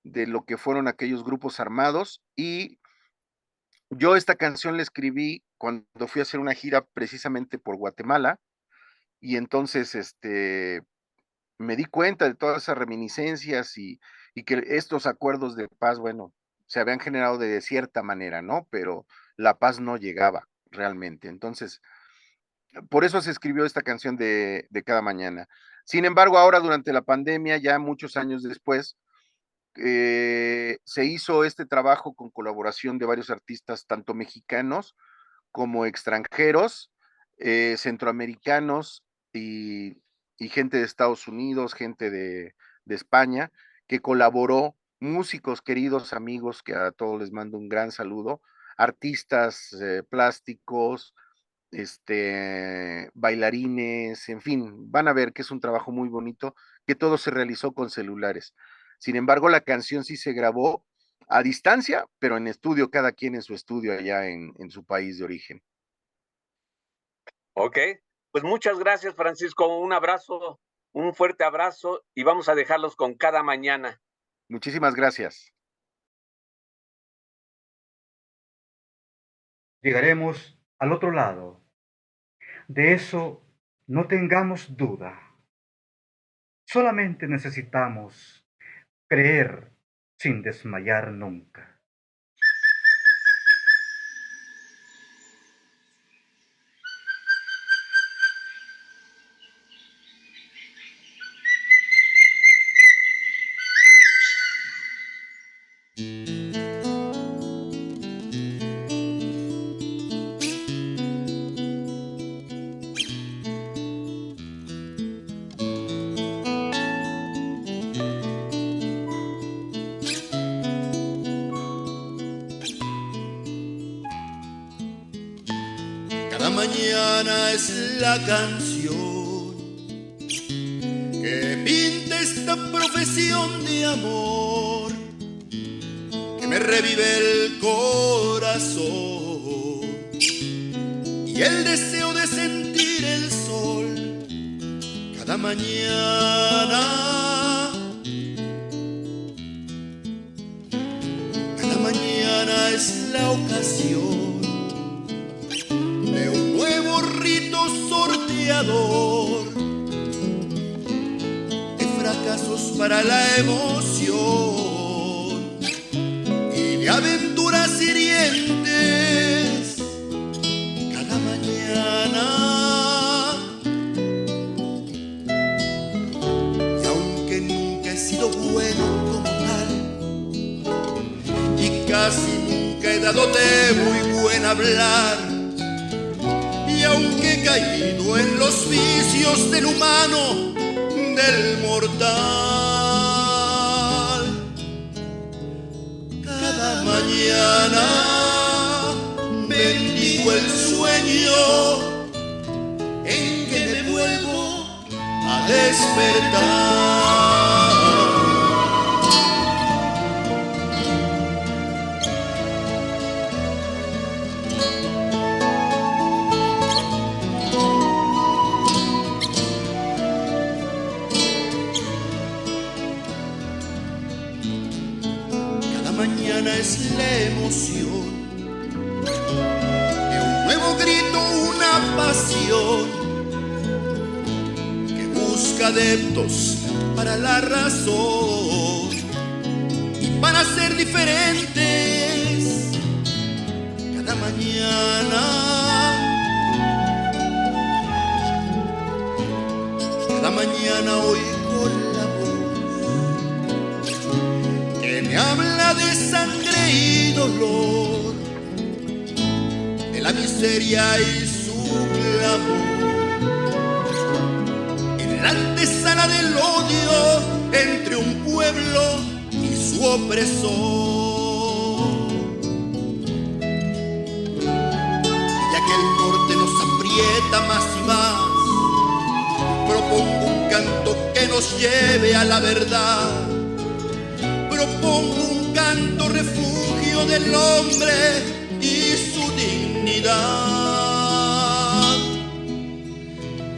de lo que fueron aquellos grupos armados, y yo esta canción la escribí cuando fui a hacer una gira precisamente por Guatemala, y entonces me di cuenta de todas esas reminiscencias y que estos acuerdos de paz, bueno, se habían generado de cierta manera, ¿no? Pero la paz no llegaba realmente. Entonces, por eso se escribió esta canción de Cada Mañana. Sin embargo, ahora durante la pandemia, ya muchos años después, se hizo este trabajo con colaboración de varios artistas, tanto mexicanos como extranjeros, centroamericanos y gente de Estados Unidos, gente de España, que colaboró, músicos queridos, amigos, que a todos les mando un gran saludo, artistas plásticos, bailarines, en fin, van a ver que es un trabajo muy bonito, que todo se realizó con celulares. Sin embargo, la canción sí se grabó a distancia, pero en estudio, cada quien en su estudio allá en su país de origen. Ok, pues muchas gracias, Francisco. Un abrazo, un fuerte abrazo y vamos a dejarlos con Cada Mañana. Muchísimas gracias. Llegaremos al otro lado. De eso no tengamos duda. Solamente necesitamos creer sin desmayar nunca. Cada mañana es la canción que pinta esta profesión de amor, que me revive el corazón y el deseo de sentir el sol cada mañana. Cada mañana es la ocasión de un nuevo rito sorteador, de fracasos para la emoción y de aventuras hirientes. Cada mañana dado de muy buen hablar, y aunque he caído en los vicios del humano, del mortal, cada mañana bendigo el sueño en que me vuelvo a despertar. Cada mañana es la emoción de un nuevo grito, una pasión que busca adeptos para la razón y para ser diferentes. Cada mañana, cada mañana oigo la voz que me habla de sangre y dolor, de la miseria y su clamor, en la antesala del odio entre un pueblo y su opresor. Ya que el norte nos aprieta más y más, propongo un canto que nos lleve a la verdad. Propongo un canto refugio del hombre y su dignidad,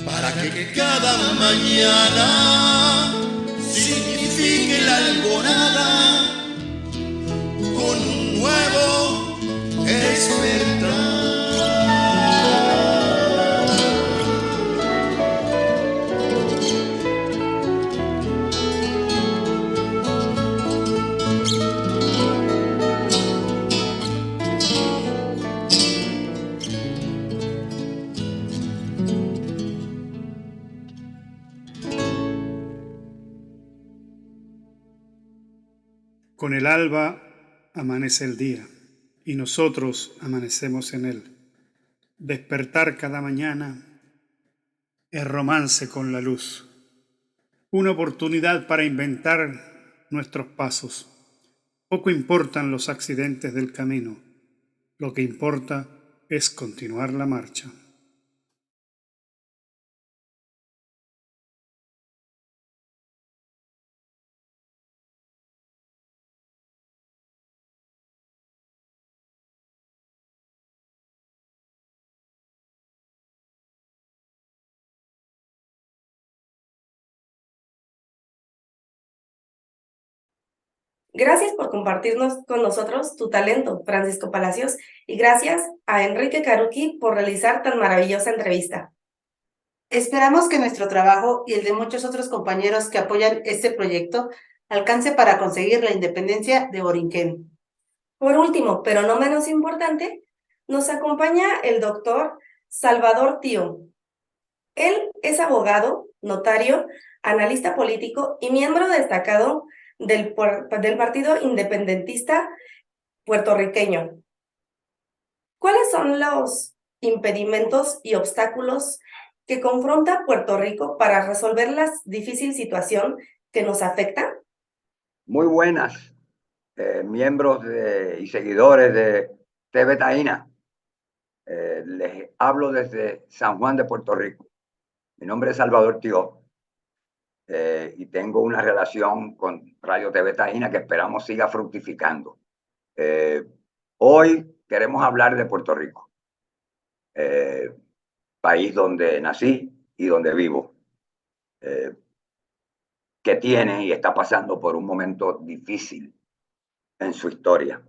para que cada mañana signifique la alborada con un nuevo despertar. Con el alba amanece el día y nosotros amanecemos en él. Despertar cada mañana es romance con la luz, una oportunidad para inventar nuestros pasos. Poco importan los accidentes del camino, lo que importa es continuar la marcha. Gracias por compartirnos con nosotros tu talento, Francisco Palacios, y gracias a Enrique Caruqui por realizar tan maravillosa entrevista. Esperamos que nuestro trabajo y el de muchos otros compañeros que apoyan este proyecto alcance para conseguir la independencia de Borinquen. Por último, pero no menos importante, nos acompaña el doctor Salvador Tío. Él es abogado, notario, analista político y miembro destacado del Partido Independentista puertorriqueño. ¿Cuáles son los impedimentos y obstáculos que confronta Puerto Rico para resolver la difícil situación que nos afecta? Muy buenas, miembros y seguidores de TV Taína. Les hablo desde San Juan de Puerto Rico. Mi nombre es Salvador Tío y tengo una relación con Radio TV Taína que esperamos siga fructificando. Hoy queremos hablar de Puerto Rico, país donde nací y donde vivo, que tiene y está pasando por un momento difícil en su historia.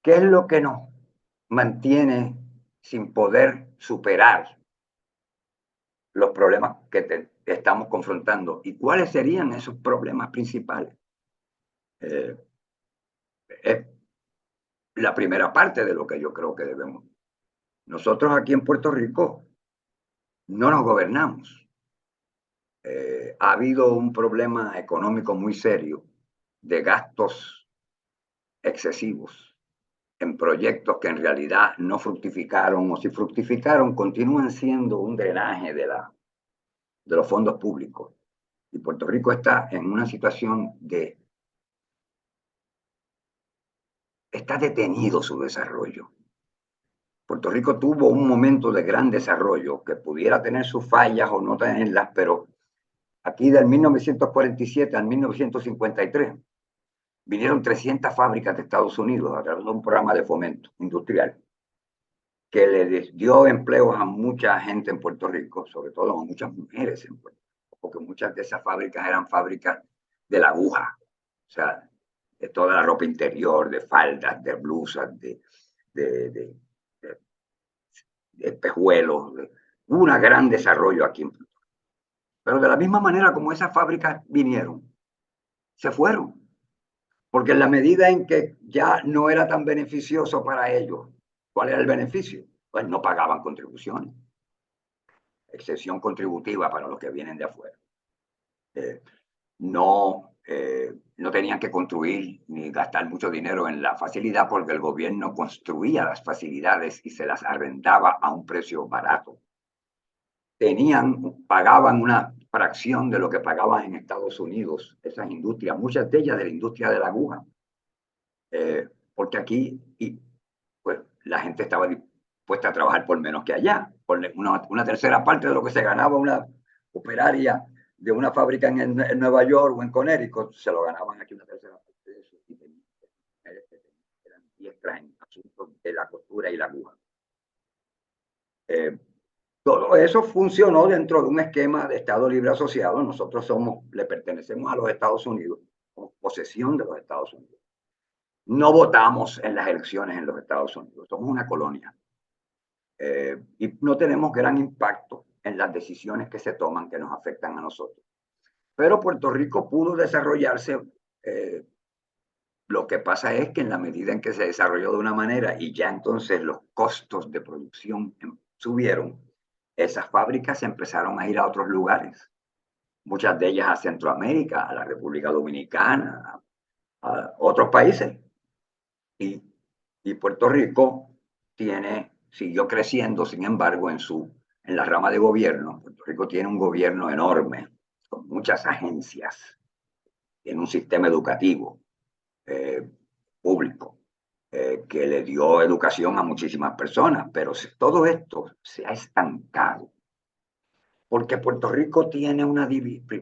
¿Qué es lo que nos mantiene sin poder superar los problemas que estamos confrontando? ¿Y cuáles serían esos problemas principales? Es la primera parte de lo que yo creo que debemos. Nosotros aquí en Puerto Rico no nos gobernamos. Ha habido un problema económico muy serio de gastos excesivos en proyectos que en realidad no fructificaron, o si fructificaron, continúan siendo un drenaje de los fondos públicos. Y Puerto Rico está en una situación está detenido su desarrollo. Puerto Rico tuvo un momento de gran desarrollo que pudiera tener sus fallas o no tenerlas, pero aquí del 1947 al 1953 vinieron 300 fábricas de Estados Unidos a través de un programa de fomento industrial que le dio empleos a mucha gente en Puerto Rico, sobre todo a muchas mujeres en Puerto Rico, porque muchas de esas fábricas eran fábricas de la aguja, o sea, de toda la ropa interior, de faldas, de blusas, de espejuelos. Hubo un gran desarrollo aquí en Puerto Rico. Pero de la misma manera como esas fábricas vinieron, se fueron. Porque en la medida en que ya no era tan beneficioso para ellos, ¿cuál era el beneficio? Pues no pagaban contribuciones. Excepción contributiva para los que vienen de afuera. No tenían que construir ni gastar mucho dinero en la facilidad porque el gobierno construía las facilidades y se las arrendaba a un precio barato. Pagaban una fracción de lo que pagaban en Estados Unidos esas industrias, muchas de ellas de la industria de la aguja. Porque aquí pues, la gente estaba dispuesta a trabajar por menos que allá. Por una tercera parte de lo que se ganaba una operaria de una fábrica en Nueva York o en Connecticut, se lo ganaban aquí una tercera parte de eso. Eran diestras en asuntos de la costura y la aguja. Todo eso funcionó dentro de un esquema de Estado Libre Asociado. Nosotros le pertenecemos a los Estados Unidos, como posesión de los Estados Unidos. No votamos en las elecciones en los Estados Unidos, somos una colonia. Y no tenemos gran impacto en las decisiones que se toman que nos afectan a nosotros. Pero Puerto Rico pudo desarrollarse. Lo que pasa es que en la medida en que se desarrolló de una manera y ya entonces los costos de producción subieron, esas fábricas empezaron a ir a otros lugares. Muchas de ellas a Centroamérica, a la República Dominicana, a otros países. Y Puerto Rico siguió creciendo, sin embargo, en la rama de gobierno. Puerto Rico tiene un gobierno enorme, con muchas agencias, tiene un sistema educativo público que le dio educación a muchísimas personas, pero todo esto se ha estancado. Porque Puerto Rico tiene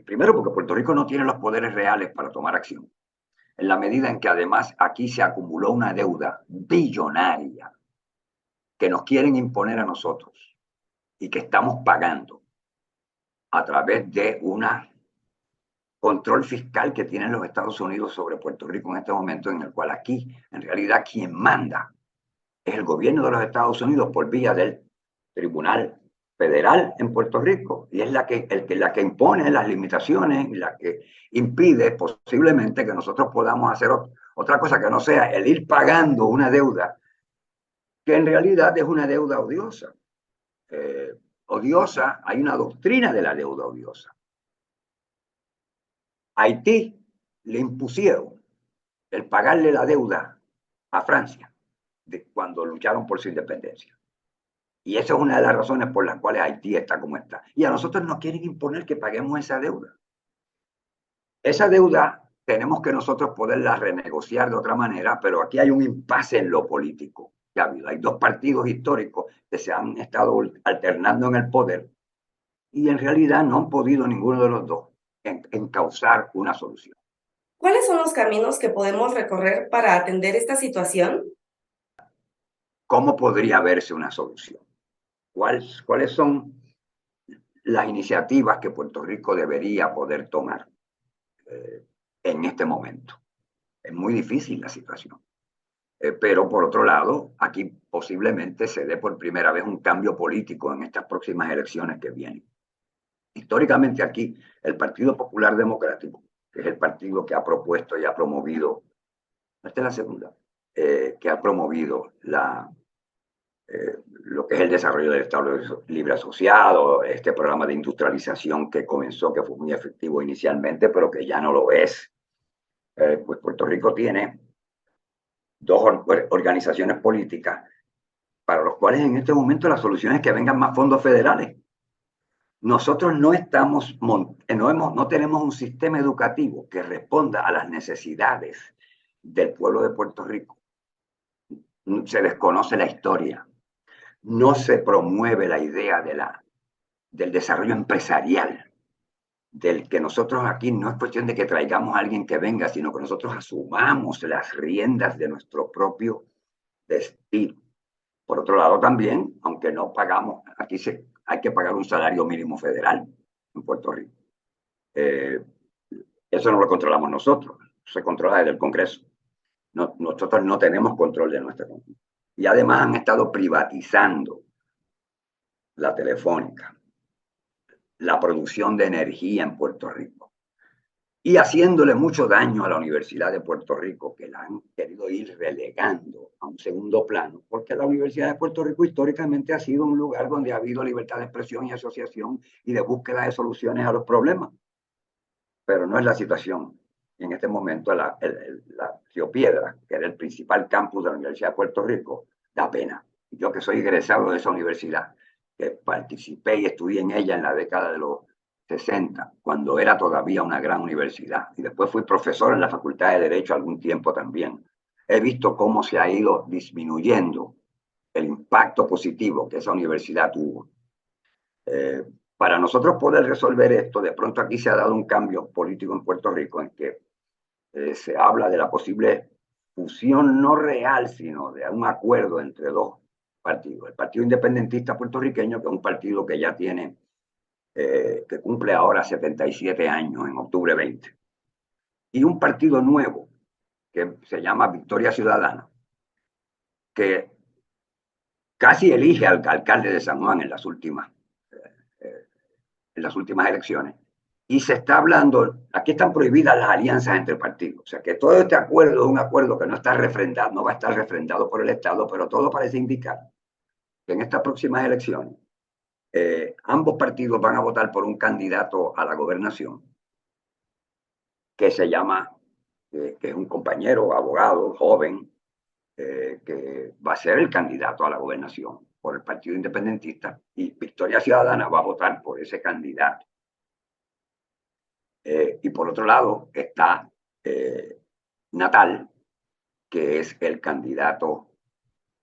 primero porque Puerto Rico no tiene los poderes reales para tomar acción. En la medida en que además aquí se acumuló una deuda billonaria que nos quieren imponer a nosotros y que estamos pagando a través de un control fiscal que tienen los Estados Unidos sobre Puerto Rico en este momento, en el cual aquí, en realidad, quien manda es el gobierno de los Estados Unidos por vía del Tribunal Federal en Puerto Rico, y es la que impone las limitaciones y la que impide posiblemente que nosotros podamos hacer otra cosa que no sea el ir pagando una deuda que en realidad es una deuda odiosa. Hay una doctrina de la deuda odiosa. A Haití le impusieron el pagarle la deuda a Francia cuando lucharon por su independencia. Y esa es una de las razones por las cuales Haití está como está. Y a nosotros nos quieren imponer que paguemos esa deuda. Esa deuda tenemos que nosotros poderla renegociar de otra manera, pero aquí hay un impasse en lo político. Hay dos partidos históricos que se han estado alternando en el poder y en realidad no han podido ninguno de los dos encauzar una solución. ¿Cuáles son los caminos que podemos recorrer para atender esta situación? ¿Cómo podría verse una solución? ¿Cuáles son las iniciativas que Puerto Rico debería poder tomar en este momento? Es muy difícil la situación. Pero por otro lado, aquí posiblemente se dé por primera vez un cambio político en estas próximas elecciones que vienen. Históricamente aquí, el Partido Popular Democrático, que es el partido que ha propuesto y ha promovido, esta es la segunda, que ha promovido lo que es el desarrollo del Estado Libre Asociado, este programa de industrialización que comenzó, que fue muy efectivo inicialmente, pero que ya no lo es. Pues Puerto Rico tiene dos organizaciones políticas para los cuales en este momento la solución es que vengan más fondos federales. Nosotros no tenemos un sistema educativo que responda a las necesidades del pueblo de Puerto Rico. Se desconoce la historia, no se promueve la idea del desarrollo empresarial, del que nosotros aquí no es cuestión de que traigamos a alguien que venga, sino que nosotros asumamos las riendas de nuestro propio destino. Por otro lado también, aunque no pagamos, aquí hay que pagar un salario mínimo federal en Puerto Rico. Eso no lo controlamos nosotros, se controla desde el Congreso. Nosotros no tenemos control de nuestra economía. Y además han estado privatizando la telefónica, la producción de energía en Puerto Rico y haciéndole mucho daño a la Universidad de Puerto Rico, que la han querido ir relegando a un segundo plano, porque la Universidad de Puerto Rico históricamente ha sido un lugar donde ha habido libertad de expresión y asociación y de búsqueda de soluciones a los problemas. Pero no es la situación. En este momento la Río Piedras, que era el principal campus de la Universidad de Puerto Rico, da pena. Yo que soy egresado de esa universidad, que participé y estudié en ella en la década de los 60, cuando era todavía una gran universidad. Y después fui profesor en la Facultad de Derecho algún tiempo también. He visto cómo se ha ido disminuyendo el impacto positivo que esa universidad tuvo. Para nosotros poder resolver esto, de pronto aquí se ha dado un cambio político en Puerto Rico en que se habla de la posible fusión no real, sino de un acuerdo entre dos partidos. El Partido Independentista Puertorriqueño, que es un partido que ya tiene, que cumple ahora 77 años, en octubre 20, y un partido nuevo que se llama Victoria Ciudadana, que casi elige al alcalde de San Juan en las últimas elecciones. Y se está hablando, aquí están prohibidas las alianzas entre partidos. O sea que todo este acuerdo es un acuerdo que no está refrendado, no va a estar refrendado por el Estado, pero todo parece indicar que en estas próximas elecciones ambos partidos van a votar por un candidato a la gobernación que se llama, que es un compañero, abogado, joven, que va a ser el candidato a la gobernación por el Partido Independentista, y Victoria Ciudadana va a votar por ese candidato. Y por otro lado está Natal, que es el candidato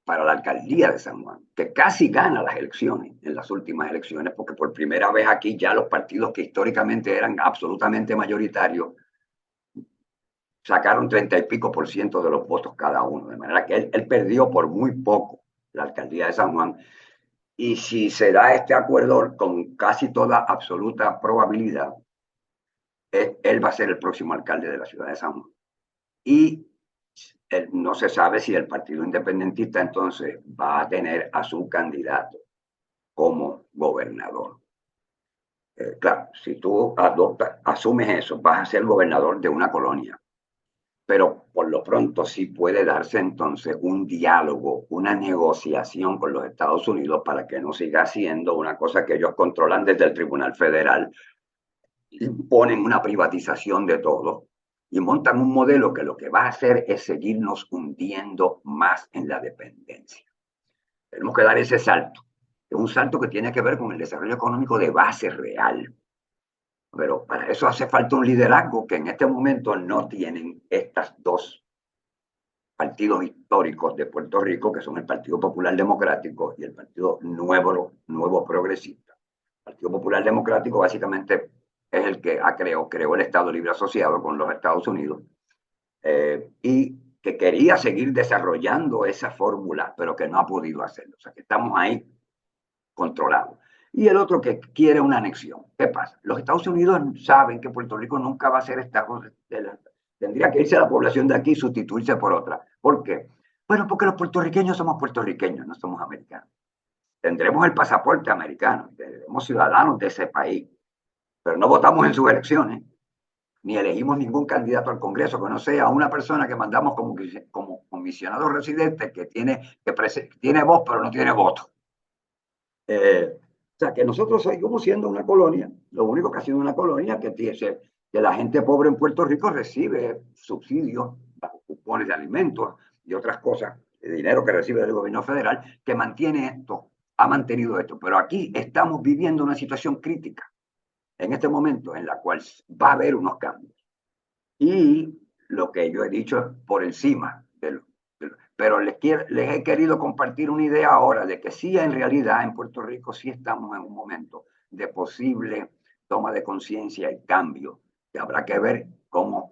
para la alcaldía de San Juan, que casi gana las elecciones, en las últimas elecciones, porque por primera vez aquí ya los partidos que históricamente eran absolutamente mayoritarios sacaron 30 y pico % de los votos cada uno, de manera que él perdió por muy poco la alcaldía de San Juan. Y si se da este acuerdo con casi toda absoluta probabilidad, él va a ser el próximo alcalde de la ciudad de San Juan. Y no se sabe si el Partido Independentista entonces va a tener a su candidato como gobernador. Claro, si tú asumes eso, vas a ser gobernador de una colonia. Pero por lo pronto sí puede darse entonces un diálogo, una negociación con los Estados Unidos para que no siga siendo una cosa que ellos controlan desde el Tribunal Federal, imponen una privatización de todo y montan un modelo que lo que va a hacer es seguirnos hundiendo más en la dependencia. Tenemos que dar ese salto. Es un salto que tiene que ver con el desarrollo económico de base real. Pero para eso hace falta un liderazgo que en este momento no tienen estos dos partidos históricos de Puerto Rico, que son el Partido Popular Democrático y el Partido Nuevo Progresista. El Partido Popular Democrático básicamente es el que creó el Estado Libre Asociado con los Estados Unidos y que quería seguir desarrollando esa fórmula, pero que no ha podido hacerlo. O sea que estamos ahí controlados. Y el otro que quiere una anexión. ¿Qué pasa? Los Estados Unidos saben que Puerto Rico nunca va a ser Estado. Tendría que irse a la población de aquí y sustituirse por otra. ¿Por qué? Bueno, porque los puertorriqueños somos puertorriqueños, no somos americanos. Tendremos el pasaporte americano, seremos ciudadanos de ese país, pero no votamos en sus elecciones, ni elegimos ningún candidato al Congreso que no sea una persona que mandamos como comisionado residente que tiene voz pero no tiene voto. O sea, que nosotros seguimos siendo una colonia, lo único que ha sido una colonia que la gente pobre en Puerto Rico recibe subsidios, cupones de alimentos, y otras cosas, el dinero que recibe del gobierno federal, que mantiene esto, ha mantenido esto. Pero aquí estamos viviendo una situación crítica en este momento en la cual va a haber unos cambios. Y lo que yo he dicho es por encima pero les he querido compartir una idea ahora de que sí, en realidad en Puerto Rico sí estamos en un momento de posible toma de conciencia y cambio, que habrá que ver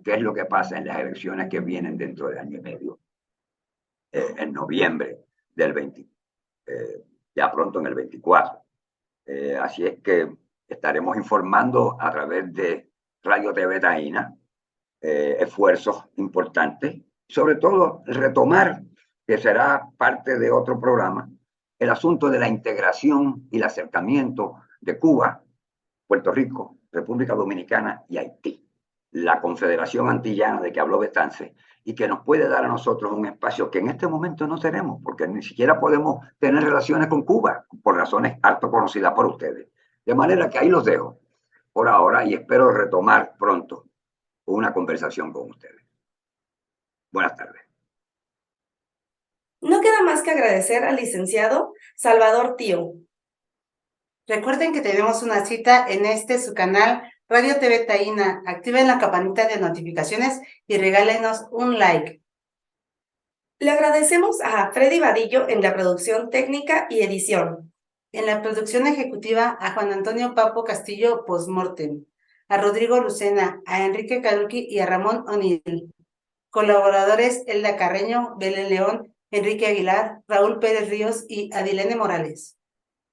qué es lo que pasa en las elecciones que vienen dentro de año y medio, en noviembre del 20, ya pronto en el 24. Así es que estaremos informando a través de Radio TV Taína, esfuerzos importantes, sobre todo retomar, que será parte de otro programa, el asunto de la integración y el acercamiento de Cuba, Puerto Rico, República Dominicana y Haití, la Confederación Antillana de que habló Betance, y que nos puede dar a nosotros un espacio que en este momento no tenemos, porque ni siquiera podemos tener relaciones con Cuba, por razones harto conocidas por ustedes. De manera que ahí los dejo por ahora y espero retomar pronto una conversación con ustedes. Buenas tardes. No queda más que agradecer al licenciado Salvador Tío. Recuerden que tenemos una cita en su canal Radio TV Taína. Activen la campanita de notificaciones y regálenos un like. Le agradecemos a Freddy Vadillo en la producción técnica y edición. En la producción ejecutiva a Juan Antonio Papo Castillo Postmortem, a Rodrigo Lucena, a Enrique Caruqui y a Ramón O'Neill. Colaboradores Elda Carreño, Belén León, Enrique Aguilar, Raúl Pérez Ríos y Adilene Morales.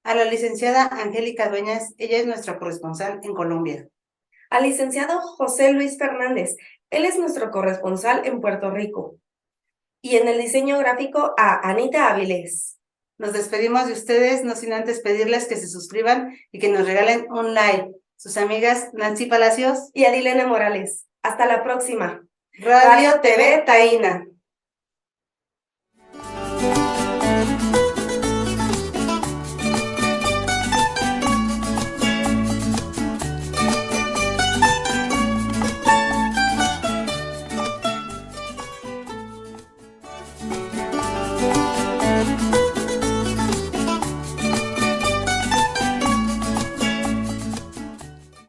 A la licenciada Angélica Dueñas, ella es nuestra corresponsal en Colombia. Al licenciado José Luis Fernández, él es nuestro corresponsal en Puerto Rico. Y en el diseño gráfico a Anita Avilés. Nos despedimos de ustedes, no sin antes pedirles que se suscriban y que nos regalen un like. Sus amigas Nancy Palacios y Adilene Morales. Hasta la próxima. Radio TV Taína.